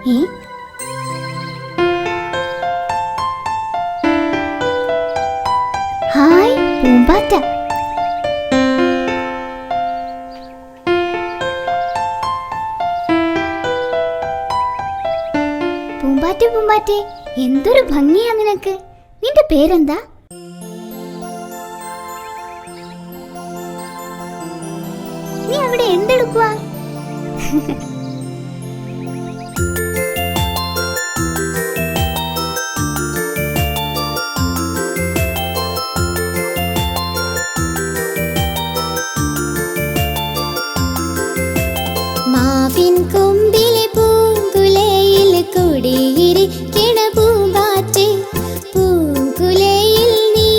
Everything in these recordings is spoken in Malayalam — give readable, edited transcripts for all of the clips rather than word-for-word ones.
ഹായ് പൂമ്പാറ്റ. പൂമ്പാറ്റ പൂമ്പാറ്റെ, എന്തൊരു ഭംഗിയാ നിനക്ക്. നിന്റെ പേരെന്താ? നീ അവിടെ എന്തെടുക്കുവാ? മാവിൻ കൊമ്പിലെ പൂങ്കുലയിൽ കുടിയിരിക്കണ പൂമ്പാറ്റെ, പൂങ്കുലയിൽ നീ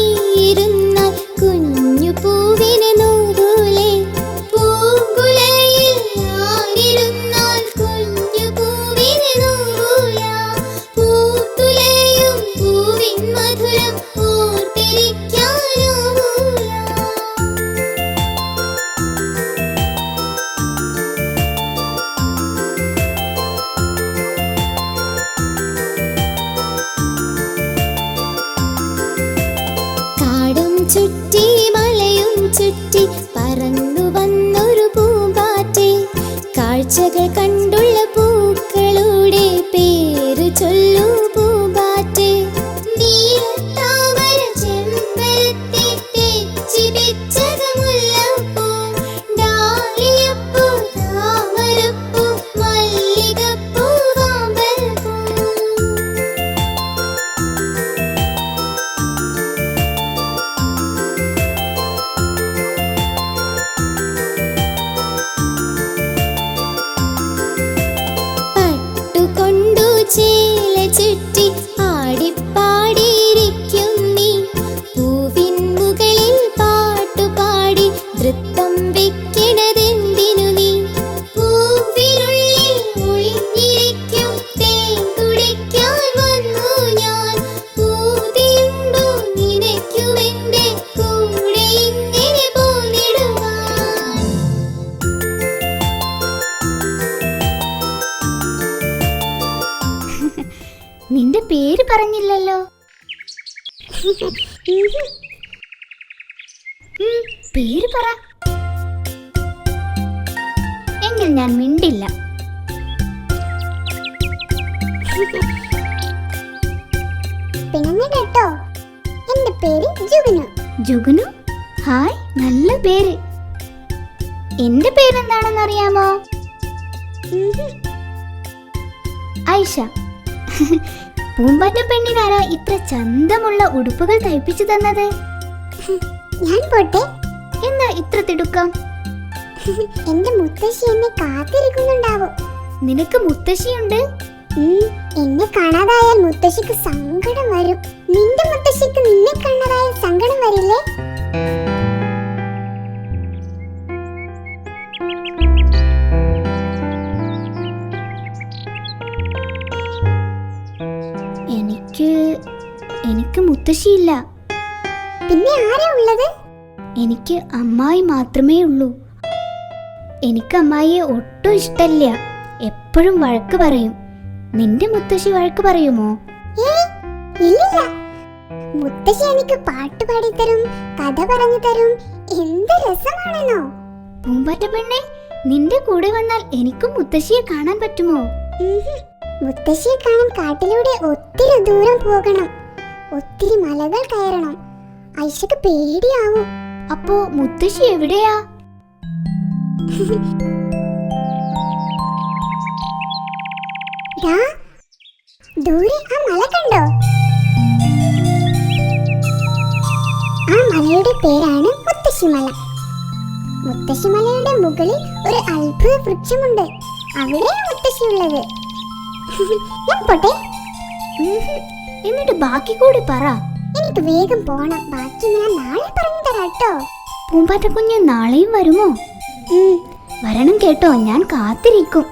ഇരുന്നാൽ കുഞ്ഞു പൂവിന് നൂറൂലേ. പൂങ്കുലയിൽ ഞാനിരുന്നാൽ കുഞ്ഞു പൂവിന് നൂറൂല. പൂത്തുലയും പൂവിൻ മധുരം ഓർത്തിരിക്കാനാവൂല. ചുറ്റി മലയും ചുറ്റി പറന്നു വന്നൊരു പൂമ്പാറ്റെ, കാഴ്ചകൾ കണ്ടുള്ള പൂക്കളുടെ പേര് ചൊല്ലൂ പൂമ്പാറ്റെ. നീലത്താമര ചെമ്പരത്തി തെച്ചി വെച്ചത മുല്ലപ്പൂ, ഡാലിയപ്പൂ താമരപ്പൂ മല്ലികപ്പൂ വാമ്പൽപ്പൂ. ചേല ചുറ്റി ആടിപ്പാടിയിരിക്കും നീ, പൂവിൻ മുകളിൽ പാട്ടുപാടി നൃത്തം വെക്കണതെന്തിനു നീ. പൂവിനുള്ളിൽ ഒളിഞ്ഞിരിക്കും തേൻ കുടിക്കാൻ വന്നു ഞാൻ, പൂതിയുണ്ടോ നിനക്കുമെന്റെ കൂടെ ഇങ്ങനെ പോന്നിടുവാൻ. നിന്റെ പേര് പറഞ്ഞില്ലല്ലോ. പേര് പറ. എങ്കിൽ ഞാൻ മിണ്ടില്ല. പിന്നെ കേട്ടോ, എന്റെ പേര് ജുഗുനു. ജുഗുനു? ഹായ്, നല്ല പേര്. എന്റെ പേരെന്താണെന്ന് അറിയാമോ? ഐഷ. പൂമ്പാറ്റ പെണ്ണിനാരാ ഇത്ര ചന്തമുള്ള ഉടുപ്പുകൾ തയ്പ്പിച്ചു തന്നത്? ഞാൻ പോട്ടെ. എന്താ ഇത്ര തിടുക്കം? എന്റെ മുത്തശ്ശി എന്നെ കാത്തിരിക്കുന്നുണ്ടാവും. നിനക്ക് മുത്തശ്ശിയുണ്ട്? എന്നെ കാണാതായാൽ മുത്തശ്ശിക്ക് സങ്കടം വരും. നിന്റെ മുത്തശ്ശിക്ക് നിന്നെ കാണാതായാൽ സങ്കടം വരില്ലേ? എനിക്ക് മുത്തശ്ശിയില്ല. പിന്നെ ആരാ ഉള്ളത്? എനിക്ക് അമ്മായി മാത്രമേ ഉള്ളൂ. എനിക്ക് അമ്മായിയെ ഒട്ടും ഇഷ്ടല്ല. എപ്പോഴും വഴക്ക് പറയും. നിന്റെ മുത്തശ്ശി വഴക്ക് പറയുമോ? ഇല്ല. മുത്തശ്ശി എനിക്ക് പാട്ട് പാടിത്തരും, കഥ പറഞ്ഞു തരും. എന്ത് രസമാണെന്നോ. പൂമ്പാറ്റ പെണ്ണെ, നിന്റെ കൂടെ വന്നാൽ എനിക്കും മുത്തശ്ശിയെ കാണാൻ പറ്റുമോ? മുത്തശ്ശിയെ കാണാൻ കാട്ടിലൂടെ ഒത്തിരി ദൂരം പോകണം, ഒത്തിരി മലകൾ കയറണം. ഐഷക്ക് പേടിയാവും. അപ്പോ മുത്തശ്ശി എവിടെയാ? ദൂരെ ആ മല കണ്ടോ? ആ മലയുടെ പേരാണ് മുത്തശ്ശിമല. മുത്തശ്ശിമലയുടെ മുകളിൽ ഒരു അത്ഭുത വൃക്ഷമുണ്ട്. അവിടെയാണ് മുത്തശ്ശിയുള്ളത്. ഞാൻ പോട്ടെ. എന്നിട്ട് ബാക്കി കൂടി പറ. എനിക്ക് വേഗം പോണം. ബാക്കി ഞാൻ നാളെ പറഞ്ഞു തരാട്ടോ. പൂമ്പാറ്റ കുഞ്ഞ് നാളെയും വരുമോ? വരണം കേട്ടോ, ഞാൻ കാത്തിരിക്കും.